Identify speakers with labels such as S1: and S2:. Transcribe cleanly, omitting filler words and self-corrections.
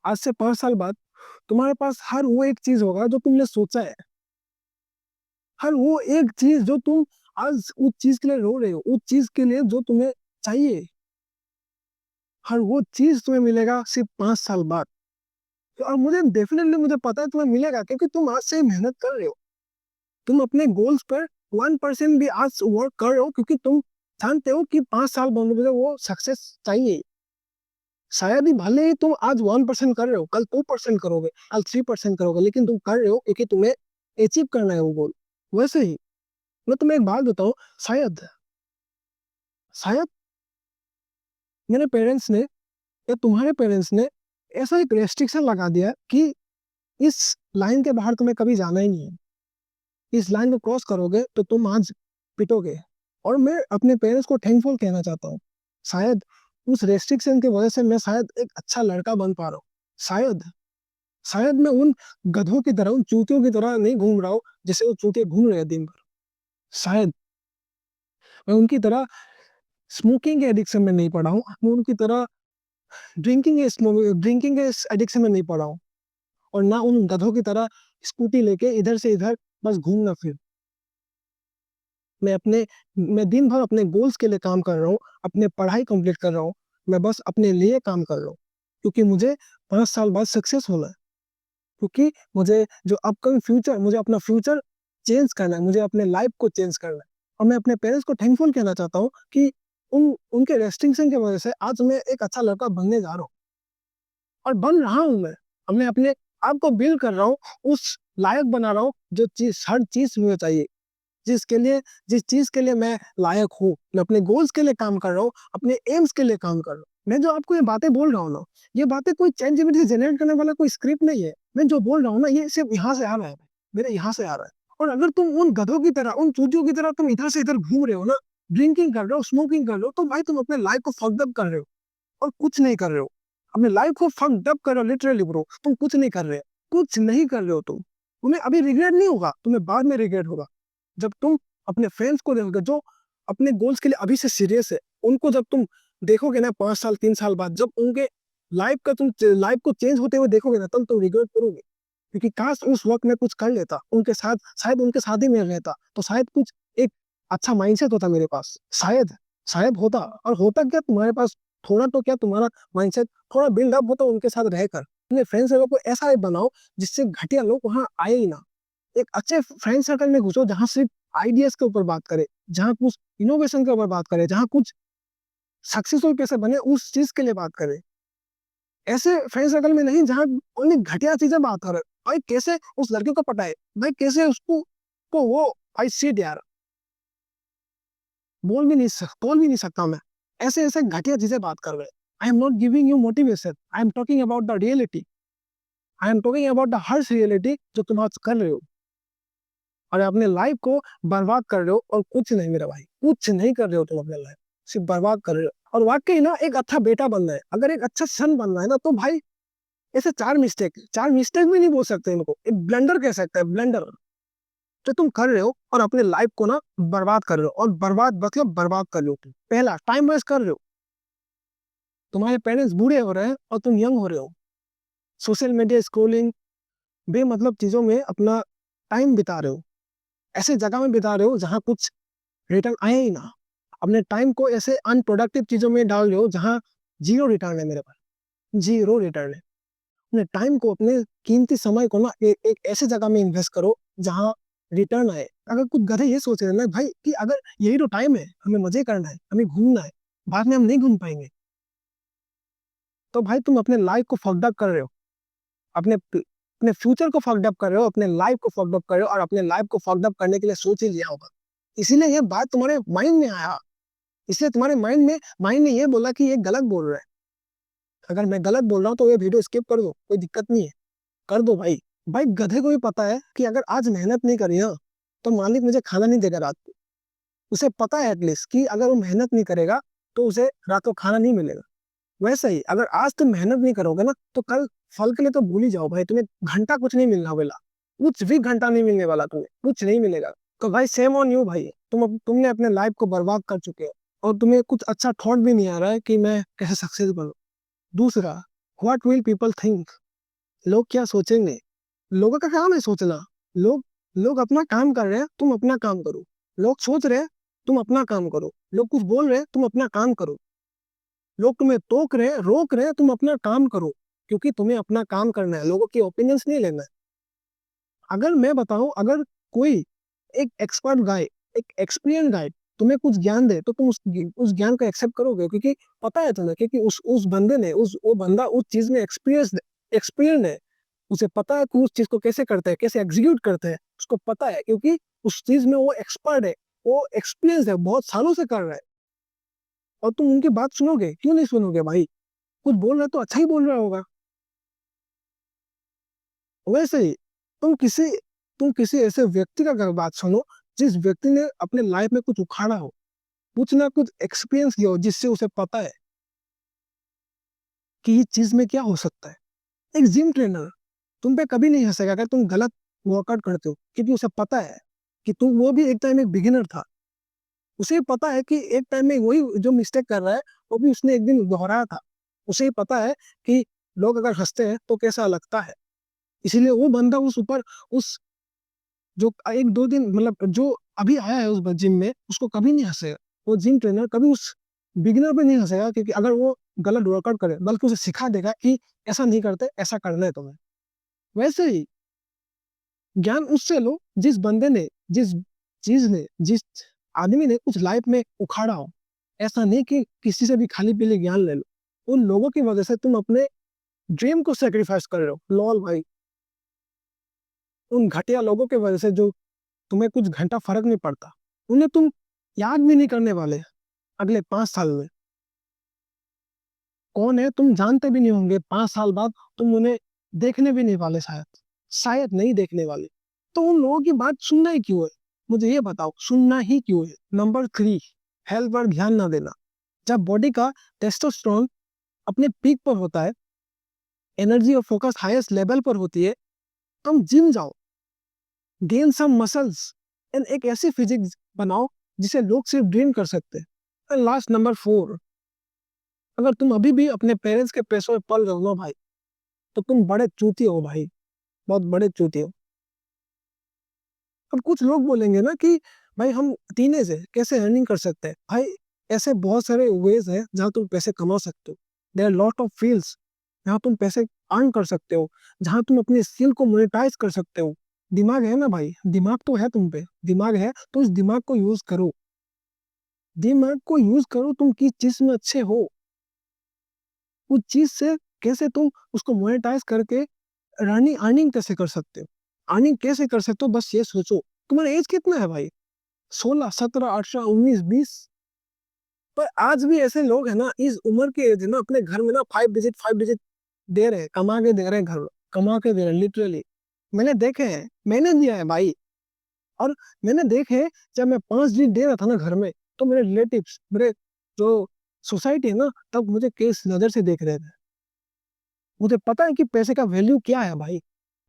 S1: आज से 5 साल बाद तुम्हारे पास हर वो एक चीज़ होगा जो तुमने सोचा है। हर वो एक चीज़ जो तुम आज उस चीज़ के लिए रो रहे हो, उस चीज़ के लिए जो तुम्हें चाहिए, हर वो चीज़ तुम्हें मिलेगा सिर्फ़ 5 साल बाद। और मुझे पता है तुम्हें मिलेगा क्योंकि तुम आज से ही मेहनत कर रहे हो। तुम अपने गोल्स पर 1% भी आज वर्क कर रहे हो क्योंकि तुम जानते हो कि 5 साल बाद मुझे वो सक्सेस चाहिए। शायद ही भले ही तुम आज 1% कर रहे हो, कल 2% करोगे, कल 3% करोगे, लेकिन तुम कर रहे हो क्योंकि तुम्हें अचीव करना है वो गोल। वैसे ही मैं तुम्हें एक बात बताऊँ, शायद शायद मेरे पेरेंट्स ने या तुम्हारे पेरेंट्स ने ऐसा एक रेस्ट्रिक्शन लगा दिया है कि इस लाइन के बाहर तुम्हें कभी जाना ही नहीं है। इस लाइन को क्रॉस करोगे तो तुम आज पिटोगे। और मैं अपने पेरेंट्स को थैंकफुल कहना चाहता हूँ। शायद उस रेस्ट्रिक्शन की वजह से मैं शायद एक अच्छा लड़का बन पा रहा हूँ। शायद शायद मैं उन गधों की तरह, उन चूतियों की तरह नहीं घूम रहा हूँ जैसे वो चूतिया घूम रहे हैं दिन भर। शायद मैं उनकी तरह स्मोकिंग के एडिक्शन में नहीं पड़ा हूँ। मैं उनकी तरह ड्रिंकिंग के इस एडिक्शन में नहीं पड़ा हूँ। और ना उन गधों की तरह स्कूटी लेके इधर से इधर बस घूमना फिर। मैं दिन भर अपने गोल्स के लिए काम कर रहा हूँ, अपने पढ़ाई कंप्लीट कर रहा हूँ। मैं बस अपने लिए काम कर रहा हूँ क्योंकि मुझे 5 साल बाद सक्सेस होना है। क्योंकि मुझे अपना फ्यूचर चेंज करना है, मुझे अपने लाइफ को चेंज करना है। और मैं अपने पेरेंट्स को थैंकफुल कहना चाहता हूँ कि उनके रेस्ट्रिक्शन की वजह से आज मैं एक अच्छा लड़का बनने जा रहा हूँ और बन रहा हूँ मैं। अब मैं अपने आप को बिल्ड कर रहा हूँ, उस लायक बना रहा हूँ जो चीज़ हर चीज़ मुझे चाहिए। जिसके लिए जिस चीज़ के लिए मैं लायक हूँ, मैं अपने गोल्स के लिए काम कर रहा हूँ, अपने एम्स के लिए काम कर रहा हूँ। मैं जो आपको ये बातें बोल रहा हूँ ना, ये बातें कोई चैटजीपीटी से जनरेट करने वाला कोई स्क्रिप्ट नहीं है। मैं जो बोल रहा हूँ ना, ये सिर्फ यहाँ से आ रहा है, मेरे यहाँ से आ रहा है। और अगर तुम उन गधों की तरह, उन चूतियों की तरह तुम इधर से इधर घूम रहे हो ना, ड्रिंकिंग कर रहे हो, स्मोकिंग कर रहे हो, तो भाई तुम अपने लाइफ को फक्ड अप कर रहे हो और कुछ नहीं कर रहे हो। अपने लाइफ को फक्ड अप कर रहे हो लिटरली ब्रो। तुम कुछ नहीं कर रहे, कुछ नहीं कर रहे हो तुम। तुम्हें अभी रिग्रेट नहीं होगा, तुम्हें बाद में रिग्रेट होगा। जब तुम अपने फ्रेंड्स को देखोगे जो अपने गोल्स के लिए अभी से सीरियस है, उनको जब तुम देखोगे ना 5 साल 3 साल बाद, जब उनके लाइफ को चेंज होते हुए देखोगे ना, तब तुम रिग्रेट करोगे क्योंकि काश उस वक्त में कुछ कर लेता उनके साथ, शायद उनके साथ ही में रहता तो शायद कुछ एक अच्छा माइंडसेट होता मेरे पास। शायद शायद होता। और होता क्या तुम्हारे पास, थोड़ा तो क्या तुम्हारा माइंडसेट थोड़ा बिल्डअप होता उनके साथ रहकर। अपने फ्रेंड सर्कल को ऐसा बनाओ जिससे घटिया लोग वहां आए ही ना। एक अच्छे फ्रेंड सर्कल में घुसो जहां सिर्फ आइडियाज के ऊपर बात करे, जहां कुछ इनोवेशन के ऊपर बात करे, जहां कुछ सक्सेसफुल कैसे बने उस चीज के लिए बात करे। ऐसे फ्रेंड सर्कल में नहीं जहां ओनली घटिया चीजें बात करे। भाई कैसे उस लड़के को पटाए, भाई कैसे उसको को वो भाई सीट यार, बोल भी नहीं सकता मैं। ऐसे ऐसे घटिया चीजें बात कर रहे। I am not giving you motivation, I am talking about the reality. I am talking about the Harsh reality जो तुम आज कर रहे हो और अपने लाइफ को बर्बाद कर रहे हो। और कुछ नहीं मेरा भाई, कुछ नहीं कर रहे हो तुम अपने लाइफ, सिर्फ बर्बाद कर रहे हो। और वाकई ना एक अच्छा बेटा बनना है, अगर एक अच्छा सन बनना है ना, तो भाई ऐसे चार मिस्टेक भी नहीं बोल सकते इनको, एक ब्लंडर कह सकते हैं, ब्लंडर तो तुम कर रहे हो और अपने लाइफ को ना बर्बाद कर रहे हो। और बर्बाद मतलब बर्बाद कर रहे हो तुम। पहला, टाइम वेस्ट कर रहे हो। तुम्हारे पेरेंट्स बूढ़े हो रहे हैं और तुम यंग हो रहे हो। सोशल मीडिया स्क्रोलिंग, बेमतलब चीजों में अपना टाइम बिता रहे हो। ऐसे जगह में बिता रहे हो जहां कुछ रिटर्न आए ही ना। अपने टाइम को ऐसे अनप्रोडक्टिव चीजों में डाल रहे हो जहां जीरो रिटर्न है मेरे पास, जीरो रिटर्न है। अपने टाइम को, अपने कीमती समय को ना एक ऐसे जगह में इन्वेस्ट करो जहां रिटर्न आए। अगर कुछ गधे ये सोच रहे हैं ना भाई कि अगर यही तो टाइम है, हमें मजे करना है, हमें घूमना है, बाद में हम नहीं घूम पाएंगे, तो भाई तुम अपने लाइफ को फक्ड अप कर रहे हो। अपने फ्यूचर को फक्ड अप कर रहे हो, अपने लाइफ को फक्ड अप कर रहे हो। और अपने लाइफ को फक्ड अप करने के लिए सोच ही लिया होगा, इसीलिए ये बात तुम्हारे माइंड में आया। इसलिए तुम्हारे माइंड ने ये बोला कि ये गलत बोल रहा है। अगर मैं गलत बोल रहा हूँ तो ये वीडियो स्किप कर दो, कोई दिक्कत नहीं है, कर दो भाई। भाई गधे को भी पता है कि अगर आज मेहनत नहीं करी ना, तो मालिक मुझे खाना नहीं देगा रात को। उसे पता है एटलीस्ट कि अगर वो मेहनत नहीं करेगा तो उसे रात को खाना नहीं मिलेगा। वैसे ही अगर आज तुम मेहनत नहीं करोगे ना, तो कल फल के लिए तो भूल ही जाओ भाई, तुम्हें घंटा कुछ नहीं मिलने वाला। कुछ भी घंटा नहीं मिलने वाला, तुम्हें कुछ नहीं मिलेगा। तो भाई सेम ऑन यू भाई, तुमने अपने लाइफ को बर्बाद कर चुके हो और तुम्हें कुछ अच्छा थॉट भी नहीं आ रहा है कि मैं कैसे सक्सेस बनूं। दूसरा, व्हाट विल पीपल थिंक, लोग क्या सोचेंगे। लोगों का काम है सोचना। लोग लोग अपना काम कर रहे हैं, तुम अपना काम करो। लोग सोच रहे हैं, तुम अपना काम करो। लोग कुछ बोल रहे हैं, तुम अपना काम करो। लोग तुम्हें टोक रहे हैं, रोक रहे हैं, तुम अपना काम करो, क्योंकि तुम्हें अपना काम करना है, लोगों की ओपिनियंस नहीं लेना है। अगर मैं बताऊं, अगर कोई एक एक्सपर्ट गाय, एक एक्सपीरियंस गाय तुम्हें कुछ ज्ञान दे, तो तुम उस ज्ञान को एक्सेप्ट करोगे, क्योंकि पता है तुम्हें, क्योंकि उस बंदे ने उस वो बंदा उस चीज में एक्सपीरियंस है। उसे पता है कि उस चीज को कैसे करते हैं, कैसे एग्जीक्यूट करते हैं, उसको पता है, क्योंकि उस चीज में वो एक्सपर्ट है, वो एक्सपीरियंस है, बहुत सालों से कर रहा है। और तुम उनकी बात सुनोगे? क्यों नहीं सुनोगे भाई? कुछ बोल रहे तो अच्छा ही बोल रहा होगा। वैसे ही तुम किसी तुम किसी ऐसे व्यक्ति का अगर बात सुनो, जिस व्यक्ति ने अपने लाइफ में कुछ उखाड़ा हो, कुछ ना कुछ एक्सपीरियंस किया हो, जिससे उसे पता है कि ये चीज में क्या हो सकता है। एक जिम ट्रेनर तुम पे कभी नहीं हंसेगा अगर तुम गलत वर्कआउट करते हो, क्योंकि उसे पता है कि तुम, वो भी एक टाइम एक बिगिनर था। उसे पता है कि एक टाइम में वही जो मिस्टेक कर रहा है, वो भी उसने एक दिन दोहराया था। उसे पता है कि लोग अगर हंसते हैं तो कैसा लगता है। इसीलिए वो बंदा उस ऊपर, उस जो एक दो दिन मतलब जो अभी आया है उस जिम में, उसको कभी नहीं हंसेगा। वो जिम ट्रेनर कभी उस बिगिनर पे नहीं हंसेगा, क्योंकि अगर वो गलत वर्कआउट करे, बल्कि उसे सिखा देगा कि ऐसा नहीं करते, ऐसा करना है तुम्हें। वैसे ही ज्ञान उससे लो जिस बंदे ने, जिस चीज ने, जिस आदमी ने कुछ लाइफ में उखाड़ा हो। ऐसा नहीं कि किसी से भी खाली पीले ज्ञान ले लो। उन लोगों की वजह से तुम अपने ड्रीम को सेक्रीफाइस कर रहे हो, लॉल भाई। उन घटिया लोगों की वजह से, जो तुम्हें कुछ घंटा फर्क नहीं पड़ता, उन्हें तुम याद भी नहीं करने वाले अगले 5 साल में। कौन है तुम जानते भी नहीं होंगे 5 साल बाद। तुम उन्हें देखने भी नहीं वाले, शायद शायद नहीं देखने वाले। तो उन लोगों की बात सुनना ही क्यों है? मुझे ये बताओ, सुनना ही क्यों है? नंबर 3, हेल्थ पर ध्यान ना देना। जब बॉडी का टेस्टोस्टेरोन अपने पीक पर होता है, एनर्जी और फोकस हाईएस्ट लेवल पर होती है, तुम जिम जाओ, गेन सम मसल्स, एंड एक ऐसी फिजिक्स बनाओ जिसे लोग सिर्फ ड्रीम कर सकते हैं। एंड लास्ट, नंबर 4, अगर तुम अभी भी अपने पेरेंट्स के पैसों में पल रहे हो ना भाई, तो तुम बड़े चूती हो भाई, बहुत बड़े चूती हो। अब कुछ लोग बोलेंगे ना कि भाई हम टीनेज है, कैसे अर्निंग कर सकते हैं? भाई ऐसे बहुत सारे वेज है जहाँ तुम पैसे कमा सकते हो। There are lot of fields जहाँ तुम पैसे अर्न कर सकते हो, जहाँ तुम अपनी स्किल को मोनेटाइज कर सकते हो। दिमाग है ना भाई, दिमाग तो है तुम पे, दिमाग है तो इस दिमाग को यूज करो। दिमाग को यूज करो, तुम किस चीज में अच्छे हो, उस चीज से कैसे तुम उसको मोनेटाइज करके अर्निंग अर्निंग कैसे कर सकते हो। अर्निंग कैसे कर सकते हो, बस ये सोचो। तुम्हारा एज कितना है भाई? 16, 17, 18, 19, 20? पर आज भी ऐसे लोग हैं ना, इस उम्र के एज ना, अपने घर में ना 5 डिजिट दे रहे हैं, कमा के दे रहे हैं, घर कमा के दे रहे हैं, लिटरली। मैंने देखे हैं, मैंने दिया है भाई। और मैंने देखे, जब मैं 5 डिजिट दे रहा था ना घर में, तो मेरे रिलेटिव्स, मेरे जो सोसाइटी है ना, तब मुझे किस नजर से देख रहे थे। मुझे पता है कि पैसे का वैल्यू क्या है भाई।